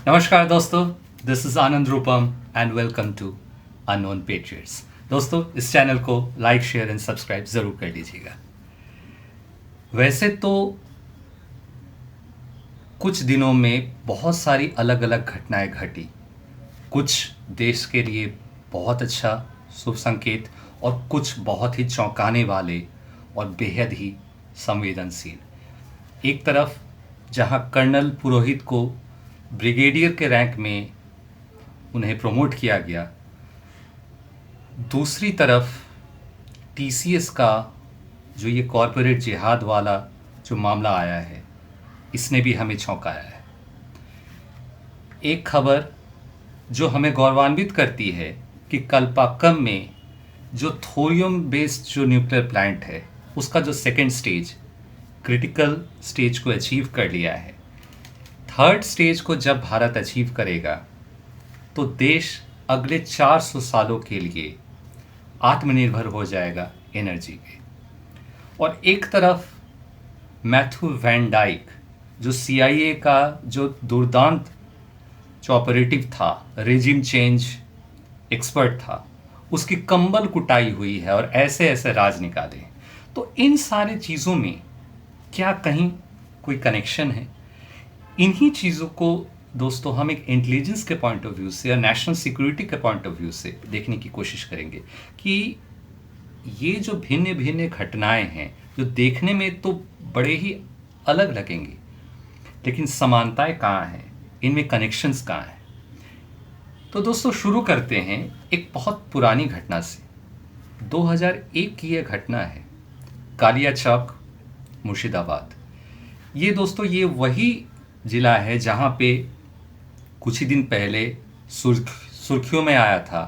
नमस्कार दोस्तों, this is Anand Roopam and welcome to unknown patriots. दोस्तों, इस चैनल को लाइक शेयर एंड सब्सक्राइब ज़रूर कर लीजिएगा। वैसे तो कुछ दिनों में बहुत सारी अलग अलग घटनाएं घटी। कुछ देश के लिए बहुत अच्छा शुभ संकेत और कुछ बहुत ही चौंकाने वाले और बेहद ही संवेदनशील। एक तरफ जहां कर्नल पुरोहित को ब्रिगेडियर के रैंक में उन्हें प्रमोट किया गया, दूसरी तरफ टीसीएस का जो ये कॉरपोरेट जिहाद वाला जो मामला आया है, इसने भी हमें चौंकाया है। एक खबर जो हमें गौरवान्वित करती है कि कल्पाक्कम में जो थोरियम बेस्ड जो न्यूक्लियर प्लांट है, उसका जो सेकेंड स्टेज क्रिटिकल स्टेज को अचीव कर लिया है। थर्ड स्टेज को जब भारत अचीव करेगा तो देश अगले 400 सालों के लिए आत्मनिर्भर हो जाएगा एनर्जी पे। और एक तरफ मैथ्यू वैन डाइक जो सीआईए का जो दुर्दांत जो ऑपरेटिव था, रेजिम चेंज एक्सपर्ट था, उसकी कंबल कुटाई हुई है और ऐसे ऐसे राज निकाले। तो इन सारे चीज़ों में क्या कहीं कोई कनेक्शन है? इन्हीं चीज़ों को दोस्तों हम एक इंटेलिजेंस के पॉइंट ऑफ व्यू से या नेशनल सिक्योरिटी के पॉइंट ऑफ व्यू से देखने की कोशिश करेंगे कि ये जो भिन्न भिन्न घटनाएं हैं, जो देखने में तो बड़े ही अलग लगेंगे, लेकिन समानताएं कहाँ हैं, इनमें कनेक्शंस कहाँ हैं। तो दोस्तों शुरू करते हैं एक बहुत पुरानी घटना से। 2001 की यह घटना है, कालिया चौक, मुर्शिदाबाद। ये दोस्तों ये वही ज़िला है जहाँ पे कुछ ही दिन पहले सुर्खियों में आया था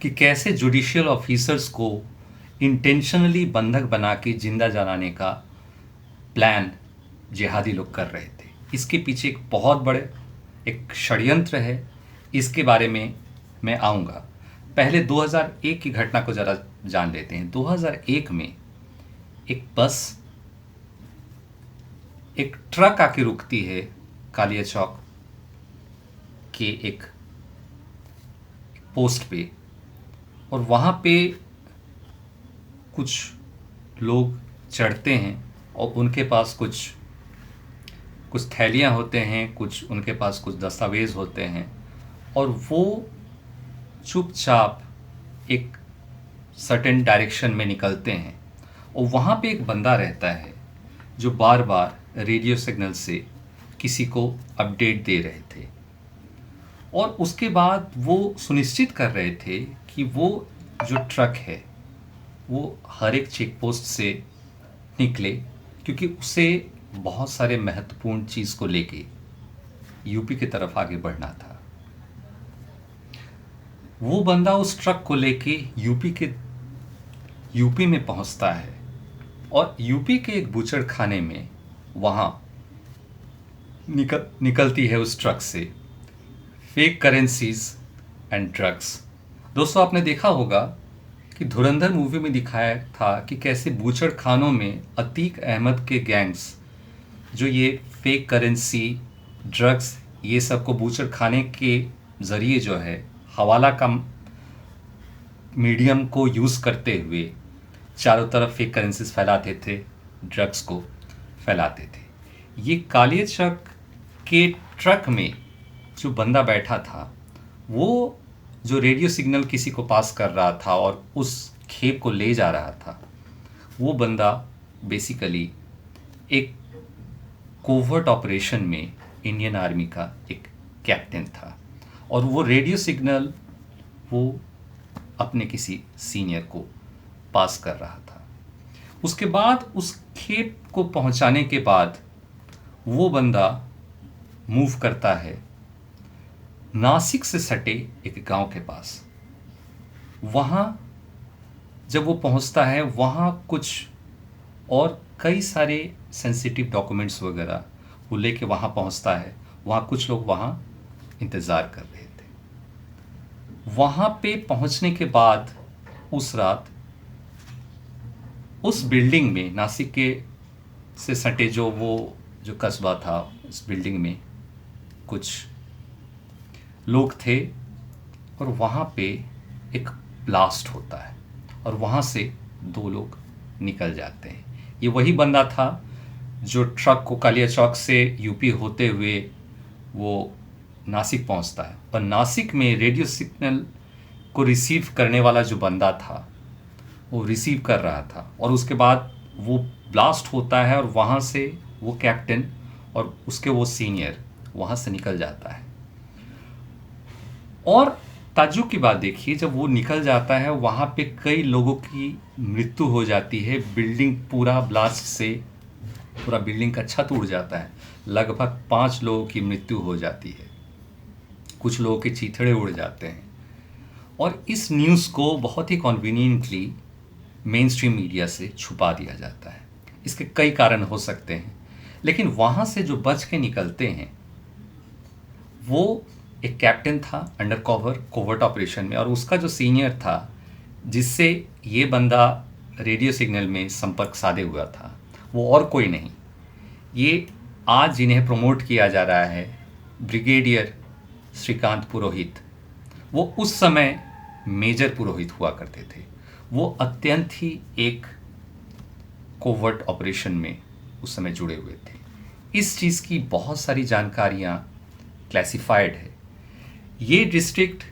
कि कैसे जुडिशियल ऑफिसर्स को इंटेंशनली बंधक बना के जिंदा जलाने का प्लान जिहादी लोग कर रहे थे। इसके पीछे एक बहुत बड़े एक षड्यंत्र है, इसके बारे में मैं आऊँगा। पहले 2001 की घटना को ज़रा जान लेते हैं। 2001 में एक बस, एक ट्रक आके रुकती है कालिया चौक के एक पोस्ट पे, और वहाँ पे कुछ लोग चढ़ते हैं और उनके पास कुछ थैलियाँ होते हैं, कुछ उनके पास कुछ दस्तावेज़ होते हैं, और वो चुपचाप एक सर्टेन डायरेक्शन में निकलते हैं। और वहाँ पे एक बंदा रहता है जो बार बार रेडियो सिग्नल से किसी को अपडेट दे रहे थे, और उसके बाद वो सुनिश्चित कर रहे थे कि वो जो ट्रक है वो हर एक चेक पोस्ट से निकले, क्योंकि उसे बहुत सारे महत्वपूर्ण चीज़ को लेके यूपी की तरफ आगे बढ़ना था। वो बंदा उस ट्रक को लेके यूपी में पहुंचता है, और यूपी के एक बूचड़ खाने में वहाँ निकलती है उस ट्रक से फेक करेंसीज एंड ड्रग्स। दोस्तों, आपने देखा होगा कि धुरंधर मूवी में दिखाया था कि कैसे बूचड़ खानों में अतीक अहमद के गैंग्स जो ये फेक करेंसी, ड्रग्स, ये सब को बूचड़ खाने के ज़रिए जो है हवाला का मीडियम को यूज़ करते हुए चारों तरफ फेक करेंसीज फैलाते थे, ड्रग्स को फैलाते थे। ये कालिया चौक के ट्रक में जो बंदा बैठा था, वो जो रेडियो सिग्नल किसी को पास कर रहा था और उस खेप को ले जा रहा था, वो बंदा बेसिकली एक कोवर्ट ऑपरेशन में इंडियन आर्मी का एक कैप्टन था, और वो रेडियो सिग्नल वो अपने किसी सीनियर को पास कर रहा था। उसके बाद उस खेप को पहुंचाने के बाद वो बंदा मूव करता है नासिक से सटे एक गांव के पास। वहाँ जब वो पहुंचता है, वहाँ कुछ और कई सारे सेंसिटिव डॉक्यूमेंट्स वगैरह वो लेके वहाँ पहुंचता है। वहाँ कुछ लोग वहाँ इंतज़ार कर रहे थे। वहाँ पे पहुँचने के बाद उस रात उस बिल्डिंग में, नासिक के से सटे जो कस्बा था, उस बिल्डिंग में कुछ लोग थे और वहाँ पे एक ब्लास्ट होता है और वहाँ से 2 लोग निकल जाते हैं। ये वही बंदा था जो ट्रक को कालिया चौक से यूपी होते हुए वो नासिक पहुंचता है और नासिक में रेडियो सिग्नल को रिसीव करने वाला जो बंदा था वो रिसीव कर रहा था और उसके बाद वो ब्लास्ट होता है और वहाँ से वो कैप्टन और उसके वो सीनियर वहाँ से निकल जाता है। और ताज्जुब की बात देखिए, जब वो निकल जाता है वहाँ पे कई लोगों की मृत्यु हो जाती है। बिल्डिंग पूरा ब्लास्ट से पूरा बिल्डिंग का छत उड़ जाता है। लगभग 5 लोगों की मृत्यु हो जाती है, कुछ लोगों के चीथड़े उड़ जाते हैं। और इस न्यूज़ को बहुत ही कन्वीनियंटली मेन स्ट्रीम मीडिया से छुपा दिया जाता है। इसके कई कारण हो सकते हैं, लेकिन वहाँ से जो बच के निकलते हैं वो एक कैप्टन था अंडर कवर कोवर्ट ऑपरेशन में, और उसका जो सीनियर था जिससे ये बंदा रेडियो सिग्नल में संपर्क साधे हुआ था वो और कोई नहीं, ये आज जिन्हें प्रमोट किया जा रहा है ब्रिगेडियर श्रीकांत पुरोहित। वो उस समय मेजर पुरोहित हुआ करते थे। वो अत्यंत ही एक कोवर्ट ऑपरेशन में उस समय जुड़े हुए थे। इस चीज़ की बहुत सारी जानकारियाँ क्लासिफाइड है। ये डिस्ट्रिक्ट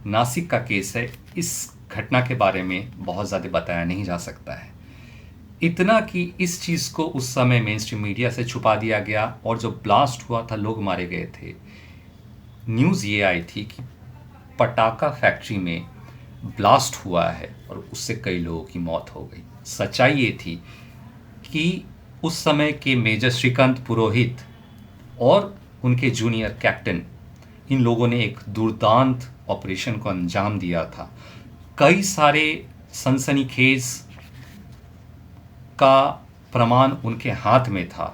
नासिक का केस है। इस घटना के बारे में बहुत ज़्यादा बताया नहीं जा सकता है, इतना कि इस चीज़ को उस समय मेन स्ट्रीम मीडिया से छुपा दिया गया और जो ब्लास्ट हुआ था लोग मारे गए थे। न्यूज़ ये आई थी कि पटाखा फैक्ट्री में ब्लास्ट हुआ है और उससे कई लोगों की मौत हो गई। सच्चाई ये थी कि उस समय के मेजर श्रीकांत पुरोहित और उनके जूनियर कैप्टन, इन लोगों ने एक दुर्दांत ऑपरेशन को अंजाम दिया था। कई सारे सनसनीखेज का प्रमाण उनके हाथ में था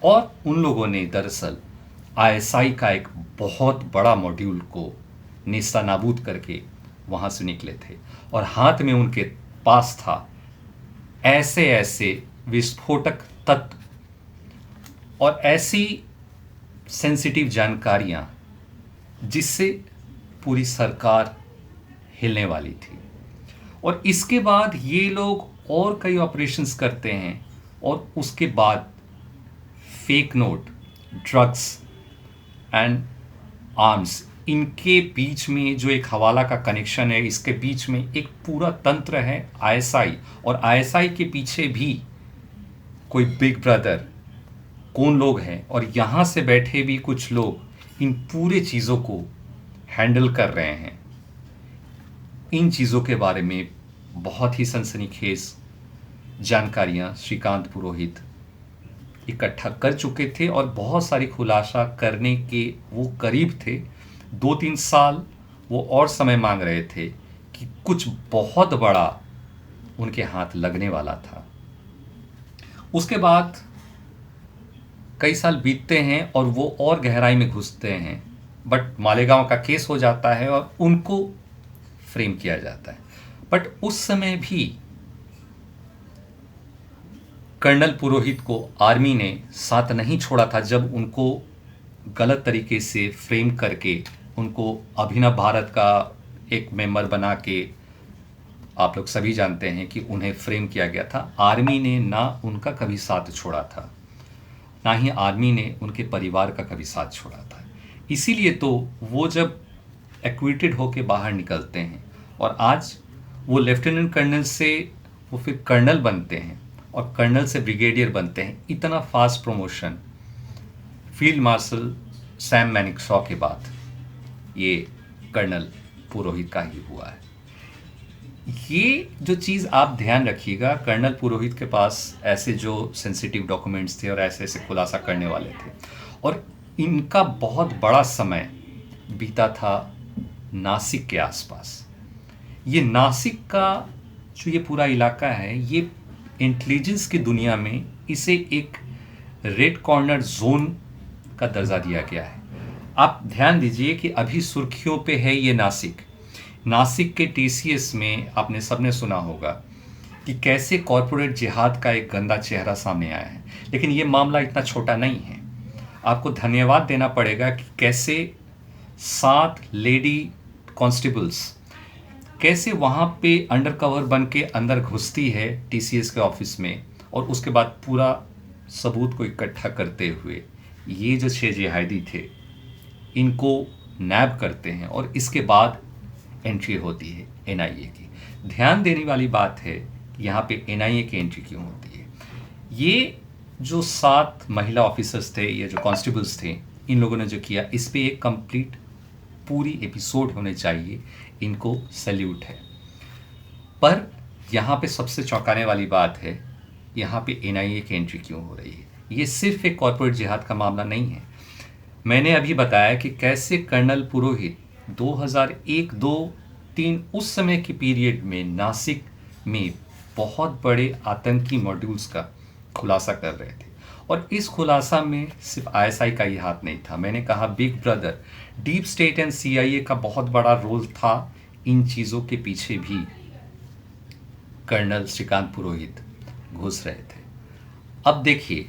और उन लोगों ने दरअसल आईएसआई का एक बहुत बड़ा मॉड्यूल को नेस्ता नाबूद करके वहाँ से निकले थे और हाथ में उनके पास था ऐसे ऐसे विस्फोटक तत्व और ऐसी सेंसिटिव जानकारियाँ जिससे पूरी सरकार हिलने वाली थी। और इसके बाद ये लोग और कई ऑपरेशंस करते हैं और उसके बाद fake note, drugs and arms, इनके बीच में जो एक हवाला का कनेक्शन है, इसके बीच में एक पूरा तंत्र है आईएसआई, और आईएसआई के पीछे भी कोई बिग ब्रदर कौन लोग हैं और यहाँ से बैठे भी कुछ लोग इन पूरे चीज़ों को हैंडल कर रहे हैं। इन चीज़ों के बारे में बहुत ही सनसनीखेज जानकारियाँ श्रीकांत पुरोहित इकट्ठा कर चुके थे और बहुत सारी खुलासा करने के वो करीब थे। 2-3 साल वो और समय मांग रहे थे कि कुछ बहुत बड़ा उनके हाथ लगने वाला था। उसके बाद कई साल बीतते हैं और वो और गहराई में घुसते हैं, बट मालेगांव का केस हो जाता है और उनको फ्रेम किया जाता है। बट उस समय भी कर्नल पुरोहित को आर्मी ने साथ नहीं छोड़ा था जब उनको गलत तरीके से फ्रेम करके उनको अभिनव भारत का एक मेंबर बना के, आप लोग सभी जानते हैं कि उन्हें फ्रेम किया गया था। आर्मी ने ना उनका कभी साथ छोड़ा था, ना ही आर्मी ने उनके परिवार का कभी साथ छोड़ा था। इसीलिए तो वो जब एक्विटेड होके बाहर निकलते हैं और आज वो लेफ्टिनेंट कर्नल से वो फिर कर्नल बनते हैं और कर्नल से ब्रिगेडियर बनते हैं। इतना fast promotion field marshal Sam Manekshaw के बाद ये कर्नल पुरोहित का ही हुआ है। ये जो चीज़ आप ध्यान रखिएगा, कर्नल पुरोहित के पास ऐसे जो सेंसिटिव डॉक्यूमेंट्स थे और ऐसे ऐसे खुलासा करने वाले थे और इनका बहुत बड़ा समय बीता था नासिक के आसपास। ये नासिक का जो ये पूरा इलाका है, ये इंटेलिजेंस की दुनिया में इसे एक रेड कॉर्नर जोन का दर्जा दिया गया है। आप ध्यान दीजिए कि अभी सुर्खियों पे है ये नासिक। नासिक के टीसीएस में आपने सबने सुना होगा कि कैसे कॉरपोरेट जिहाद का एक गंदा चेहरा सामने आया है, लेकिन ये मामला इतना छोटा नहीं है। आपको धन्यवाद देना पड़ेगा कि कैसे 7 लेडी कांस्टेबल्स कैसे वहाँ पे अंडरकवर बन के अंदर घुसती है टीसीएस के ऑफिस में, और उसके बाद पूरा सबूत को इकट्ठा करते हुए ये जो 6 जिहादी थे इनको नैब करते हैं, और इसके बाद एंट्री होती है एनआईए की। ध्यान देने वाली बात है कि यहाँ पे एनआईए की एंट्री क्यों होती है। ये जो 7 महिला ऑफिसर्स थे, ये जो कांस्टेबल्स थे, इन लोगों ने जो किया, इस पे एक कंप्लीट पूरी एपिसोड होने चाहिए, इनको सैल्यूट है। पर यहाँ पे सबसे चौंकाने वाली बात है, यहाँ पे एनआईए की एंट्री क्यों हो रही है। ये सिर्फ एक कॉर्पोरेट जिहाद का मामला नहीं है। मैंने अभी बताया कि कैसे कर्नल पुरोहित 2001, 2, 3 उस समय के पीरियड में नासिक में बहुत बड़े आतंकी मॉड्यूल्स का खुलासा कर रहे थे, और इस खुलासा में सिर्फ आईएसआई का ही हाथ नहीं था। मैंने कहा big brother, deep state and CIA का बहुत बड़ा रोल था। इन चीज़ों के पीछे भी कर्नल श्रीकांत पुरोहित घुस रहे थे। अब देखिए,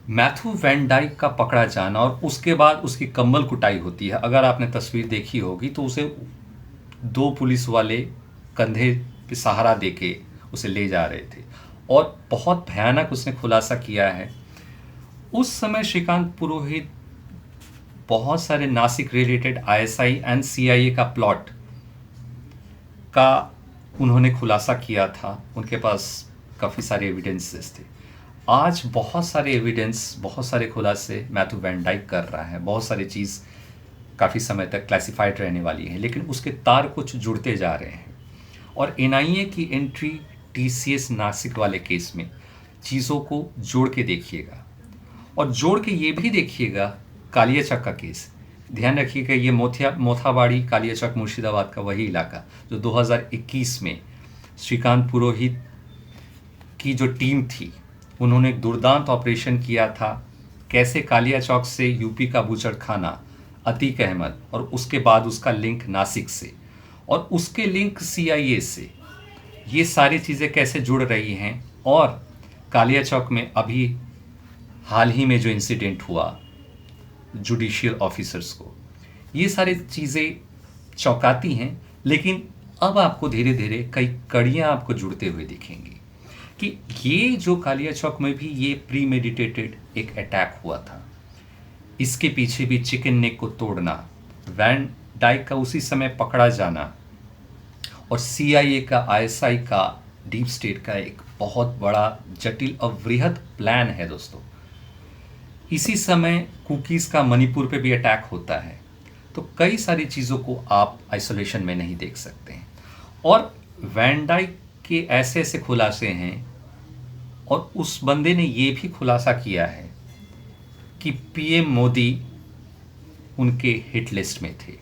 मैथ्यू वैन डाइक का पकड़ा जाना और उसके बाद उसकी कम्बल कुटाई होती है। अगर आपने तस्वीर देखी होगी तो उसे 2 पुलिस वाले कंधे पे सहारा देके उसे ले जा रहे थे, और बहुत भयानक उसने खुलासा किया है। उस समय श्रीकांत पुरोहित बहुत सारे Nashik related ISI and CIA का प्लॉट का उन्होंने खुलासा किया था। उनके पास काफ़ी सारे एविडेंसेस थे। आज बहुत सारे एविडेंस, बहुत सारे खुलासे मैथ्यू वैन डाइक कर रहा है। बहुत सारी चीज़ काफ़ी समय तक क्लासिफाइड रहने वाली है, लेकिन उसके तार कुछ जुड़ते जा रहे हैं। और एनआईए की एंट्री टीसीएस नासिक वाले केस में चीज़ों को जोड़ के देखिएगा, और जोड़ के ये भी देखिएगा कालियाचक का केस। ध्यान रखिएगा, ये मोथाबाड़ी कालियाचक मुर्शिदाबाद का वही इलाका जो 2021 में श्रीकांत पुरोहित की जो टीम थी, उन्होंने एक दुर्दांत ऑपरेशन किया था। कैसे कालियाचौक से यूपी का बूचड़खाना अतीक अहमद, और उसके बाद उसका लिंक नासिक से, और उसके लिंक सीआईए से, ये सारी चीज़ें कैसे जुड़ रही हैं। और कालियाचौक में अभी हाल ही में जो इंसिडेंट हुआ जुडिशियल ऑफिसर्स को, ये सारी चीज़ें चौंकाती हैं। लेकिन अब आपको धीरे धीरे कई कड़ियाँ आपको जुड़ते हुए दिखेंगी कि ये जो कालियाचौक में भी ये प्रीमेडिटेटेड एक अटैक हुआ था। इसके पीछे भी चिकन नेक को तोड़ना, वैन डाइक का उसी समय पकड़ा जाना, और सीआईए का, आईएसआई का, डीप स्टेट का एक बहुत बड़ा जटिल और वृहद प्लान है दोस्तों। इसी समय कुकीज़ का मणिपुर पे भी अटैक होता है। तो कई सारी चीज़ों को आप आइसोलेशन में नहीं देख सकते हैं। और वैन डाइक के ऐसे ऐसे खुलासे हैं, और उस बंदे ने ये भी खुलासा किया है कि पीएम मोदी उनके हिट लिस्ट में थे।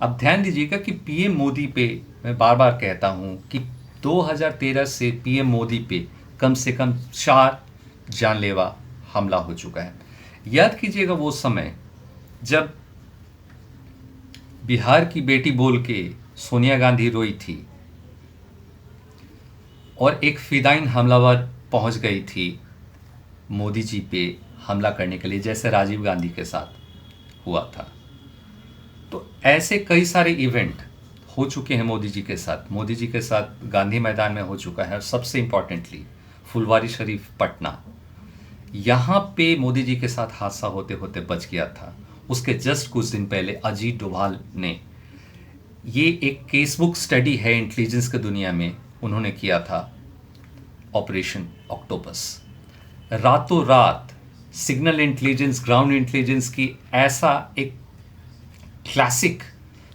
अब ध्यान दीजिएगा कि पीएम मोदी पे, मैं बार बार कहता हूँ कि 2013 से पीएम मोदी पे कम से कम 4 जानलेवा हमला हो चुका है। याद कीजिएगा वो समय जब बिहार की बेटी बोल के सोनिया गांधी रोई थी, और एक फिदाइन हमलावर पहुंच गई थी मोदी जी पे हमला करने के लिए, जैसे राजीव गांधी के साथ हुआ था। तो ऐसे कई सारे इवेंट हो चुके हैं मोदी जी के साथ। मोदी जी के साथ गांधी मैदान में हो चुका है, और सबसे इम्पॉर्टेंटली फुलवारी शरीफ पटना, यहाँ पे मोदी जी के साथ हादसा होते होते बच गया था। उसके जस्ट कुछ दिन पहले अजीत डोभाल ने, ये एक केसबुक स्टडी है इंटेलिजेंस की दुनिया में, उन्होंने किया था ऑपरेशन ऑक्टोपस। रातों रात सिग्नल इंटेलिजेंस, ग्राउंड इंटेलिजेंस की ऐसा एक क्लासिक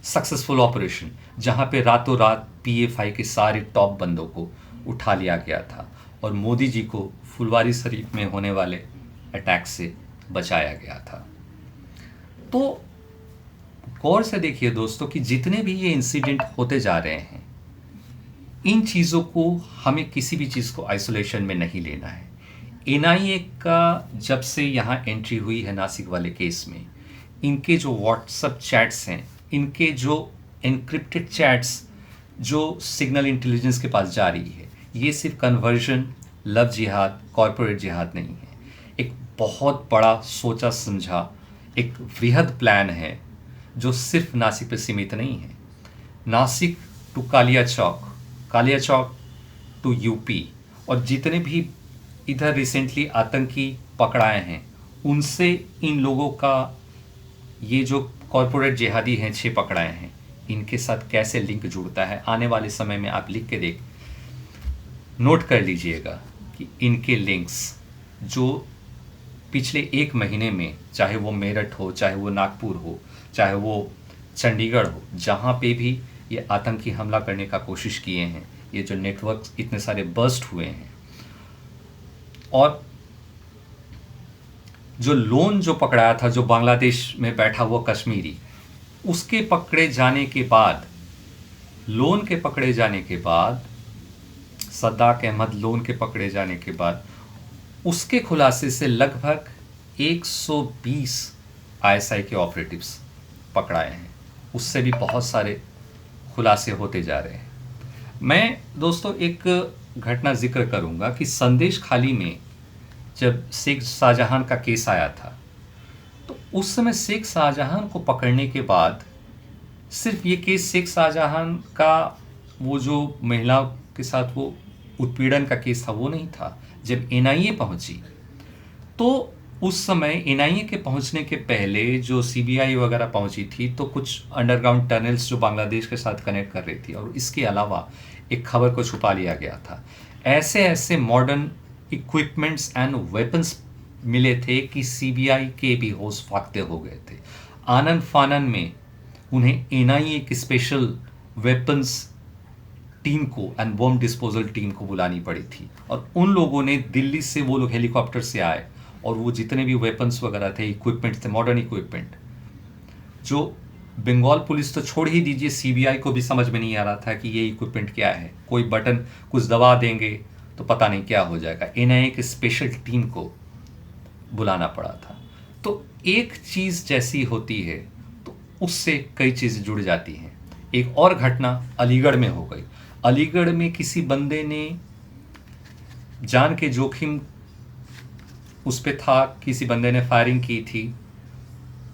सक्सेसफुल ऑपरेशन, जहां पे रातों रात पीएफआई के सारे टॉप बंदों को उठा लिया गया था, और मोदी जी को फुलवारी शरीफ में होने वाले अटैक से बचाया गया था। तो गौर से देखिए दोस्तों कि जितने भी ये इंसिडेंट होते जा रहे हैं, इन चीज़ों को हमें किसी भी चीज़ को आइसोलेशन में नहीं लेना है। एनआईए का जब से यहाँ एंट्री हुई है नासिक वाले केस में, इनके जो व्हाट्सएप चैट्स हैं, इनके जो एनक्रिप्टेड चैट्स जो सिग्नल इंटेलिजेंस के पास जा रही है, ये सिर्फ कन्वर्जन, लव जिहाद, कॉरपोरेट जिहाद नहीं है। एक बहुत बड़ा सोचा समझा एक वृहद प्लान है जो सिर्फ नासिक पे सीमित नहीं है। Nashik to Kaliya Chowk, Kaliya Chowk to UP, और जितने भी इधर रिसेंटली आतंकी पकड़ाए हैं उनसे इन लोगों का, ये जो कॉरपोरेट जिहादी हैं 6 पकड़ाए हैं, इनके साथ कैसे लिंक जुड़ता है, आने वाले समय में आप लिख के नोट कर लीजिएगा कि इनके लिंक्स जो पिछले 1 महीने में, चाहे वो मेरठ हो, चाहे वो नागपुर हो, चाहे वो चंडीगढ़ हो, जहाँ पे भी ये आतंकी हमला करने का कोशिश किए हैं, ये जो नेटवर्क इतने सारे बर्स्ट हुए हैं, और जो लोन जो पकड़ाया था, जो बांग्लादेश में बैठा हुआ कश्मीरी, उसके पकड़े जाने के बाद, लोन के पकड़े जाने के बाद, सद्दाक अहमद लोन के पकड़े जाने के बाद, उसके खुलासे से लगभग 120 आईएसआई के ऑपरेटिव्स पकड़ाए हैं। उससे भी बहुत सारे खुलासे होते जा रहे हैं। मैं दोस्तों एक घटना जिक्र करूंगा कि संदेश खाली में जब शेख शाहजहां का केस आया था, तो उस समय शेख शाहजहां को पकड़ने के बाद सिर्फ ये केस शेख शाहजहां का, वो जो महिलाओं के साथ वो उत्पीड़न का केस था, वो नहीं था। जब एनआईए पहुंची तो उस समय एनआईए के पहुंचने के पहले जो सीबीआई वगैरह पहुंची थी, तो कुछ अंडरग्राउंड टनल्स जो बांग्लादेश के साथ कनेक्ट कर रही थी, और इसके अलावा एक खबर को छुपा लिया गया था। ऐसे ऐसे मॉडर्न इक्विपमेंट्स एंड वेपन्स मिले थे कि सीबीआई के भी होश फाख्ते हो गए थे। आनन फानन में उन्हें एनआईए की स्पेशल वेपन्स टीम को एंड बॉम्ब डिस्पोजल टीम को बुलानी पड़ी थी, और उन लोगों ने दिल्ली से, वो लोग हेलीकॉप्टर से आए, और वो जितने भी वेपन्स वगैरह थे, इक्विपमेंट थे, मॉडर्न इक्विपमेंट, जो बंगाल पुलिस तो छोड़ ही दीजिए, सीबीआई को भी समझ में नहीं आ रहा था कि ये इक्विपमेंट क्या है। कोई बटन कुछ दबा देंगे तो पता नहीं क्या हो जाएगा। एनआईए की स्पेशल टीम को बुलाना पड़ा था। तो एक चीज़ जैसी होती है तो उससे कई चीज़ें जुड़ जाती हैं। एक और घटना अलीगढ़ में हो गई। अलीगढ़ में किसी बंदे ने जान के जोखिम उस पे था, किसी बंदे ने फायरिंग की थी,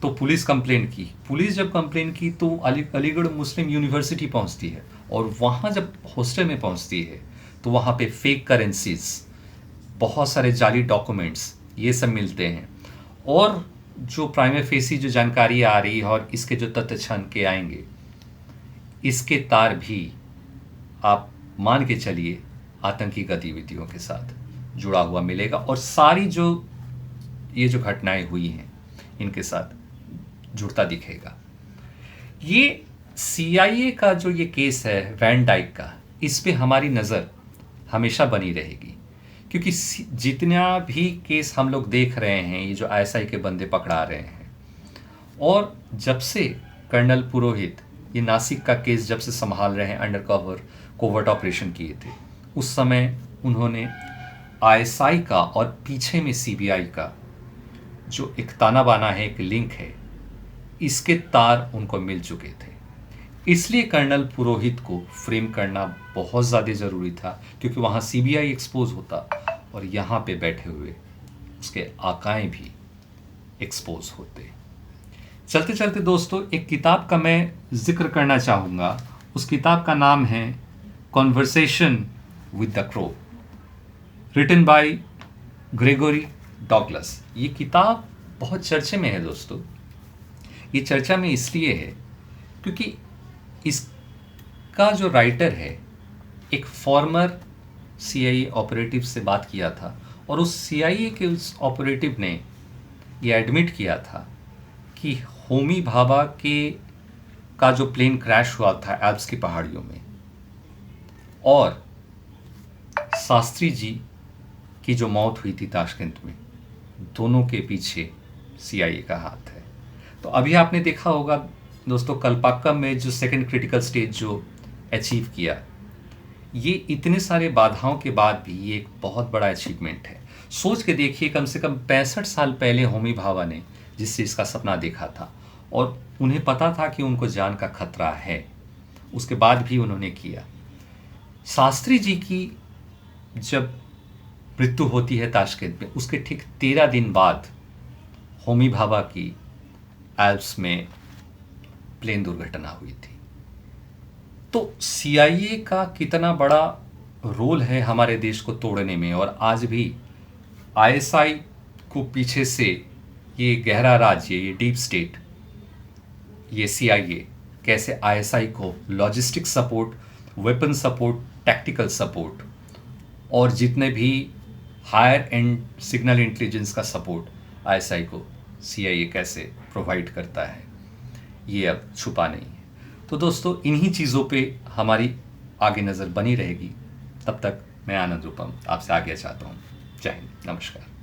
तो पुलिस कंप्लेन की। पुलिस जब कंप्लेन की तो अलीगढ़ मुस्लिम यूनिवर्सिटी पहुंचती है, और वहाँ जब हॉस्टल में पहुंचती है तो वहाँ पे फेक करेंसीज, बहुत सारे जाली डॉक्यूमेंट्स, ये सब मिलते हैं। और जो प्राइमा फेसी जो जानकारी आ रही है और इसके जो तथ्य छन के आएंगे, इसके तार भी आप मान के चलिए आतंकी गतिविधियों के साथ जुड़ा हुआ मिलेगा, और सारी जो ये जो घटनाएं हुई हैं इनके साथ जुड़ता दिखेगा। ये सीआईए का जो ये केस है वैन डाइक का, इस पे हमारी नज़र हमेशा बनी रहेगी, क्योंकि जितना भी केस हम लोग देख रहे हैं, ये जो आईएसआई के बंदे पकड़ा रहे हैं, और जब से कर्नल पुरोहित ये नासिक का केस जब से संभाल रहे हैं, अंडर कवर कोवर्ट ऑपरेशन किए थे, उस समय उन्होंने आईएसआई का और पीछे में सीबीआई का जो एक ताना बाना है, एक लिंक है, इसके तार उनको मिल चुके थे। इसलिए कर्नल पुरोहित को फ्रेम करना बहुत ज़्यादा ज़रूरी था, क्योंकि वहाँ सीबीआई एक्सपोज होता और यहाँ पे बैठे हुए उसके आकाएँ भी एक्सपोज होते। चलते चलते दोस्तों, एक किताब का मैं जिक्र करना चाहूँगा। उस किताब का नाम है conversation with the crow, written by Gregory Douglas. ये किताब बहुत चर्चे में है दोस्तों। ये चर्चा में इसलिए है क्योंकि इसका जो राइटर है एक फॉर्मर सीआईए ऑपरेटिव से बात किया था, और उस सीआईए के उस ऑपरेटिव ने ये एडमिट किया था कि होमी भाभा का जो प्लेन क्रैश हुआ था एल्प्स की पहाड़ियों में, और शास्त्री जी की जो मौत हुई थी ताशकंद में, दोनों के पीछे सीआईए का हाथ है। तो अभी आपने देखा होगा दोस्तों, कल्पाक्कम में जो सेकंड क्रिटिकल स्टेज जो अचीव किया, ये इतने सारे बाधाओं के बाद भी ये एक बहुत बड़ा अचीवमेंट है। सोच के देखिए, कम से कम 65 साल पहले होमी भाभा ने जिससे इसका सपना देखा था, और उन्हें पता था कि उनको जान का खतरा है, उसके बाद भी उन्होंने किया। शास्त्री जी की जब मृत्यु होती है ताशकंद में, उसके ठीक 13 दिन बाद होमी भाभा की एल्प्स में प्लेन दुर्घटना हुई थी। तो सीआईए का कितना बड़ा रोल है हमारे देश को तोड़ने में, और आज भी आईएसआई को पीछे से ये गहरा राज, ये डीप स्टेट, ये सीआईए कैसे आईएसआई को logistic support, weapon support, tactical support और जितने भी हायर एंड सिग्नल इंटेलिजेंस का सपोर्ट आईएसआई को सीआईए कैसे प्रोवाइड करता है, ये अब छुपा नहीं है। तो दोस्तों, इन्हीं चीज़ों पे हमारी आगे नज़र बनी रहेगी। तब तक मैं आनंद रूपम आपसे आज्ञा चाहता हूँ। जय हिंद, नमस्कार।